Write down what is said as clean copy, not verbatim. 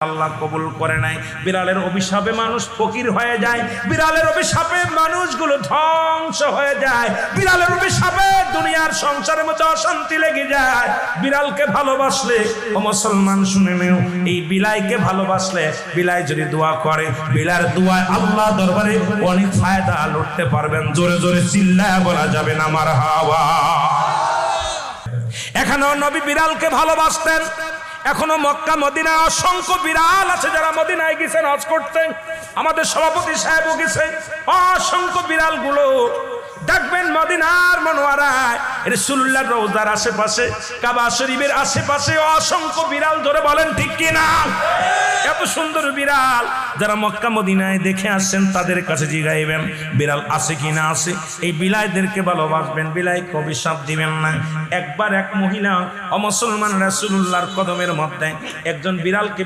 আল্লাহ কবুল করে নাই। বিড়ালের অভিশাপে মানুষ ফকির হয়ে যায়, বিড়ালের অভিশাপে মানুষগুলো ধ্বংস হয়ে যায়, বিড়ালের অভিশাপে দুনিয়ার সংসারের মধ্যে অশান্তি লেগে যায়। বিড়ালকে ভালোবাসলে ও মুসলমান শুনে নেও, এই বিলাইকে ভালোবাসলে বিলাই যদি দোয়া করে, বিলার দোয়ায় আল্লাহ দরবারে অনেক ফায়দা লুটতে পারবেন। জোরে জোরে চিল্লায়া বলা যাবে না মারহাবা। এখানেও নবী বিড়ালকে ভালোবাসতেন। এখনো মক্কা মদিনায় অসংখ্য বিড়াল আছে যারা মদিনায় গেছেন হজ করতে। আমাদের সভাপতি সাহেবও গেছে। অসংখ্য বিড়াল গুলো দেখবেন মদিনার মনোয়ারায় রাসূলুল্লাহর রওজার আশেপাশে, কাবা শরীফের আশেপাশে অসংখ্য বিড়াল। ধরে বলেন ঠিক কিনা? এত সুন্দর বিড়াল যারা মক্কা মদিনায় দেখে আসছেন তাদের কাছে জিগাইবেন বিড়াল আছে কিনা। আছে। এই বিলাইদেরকে ভালোবাসবেন, বিলাইকে অভিশাপ দিবেন না। একবার এক মহিলা অমুসলমান রাসূলুল্লাহর কদমের মধ্যে একজন বিড়ালকে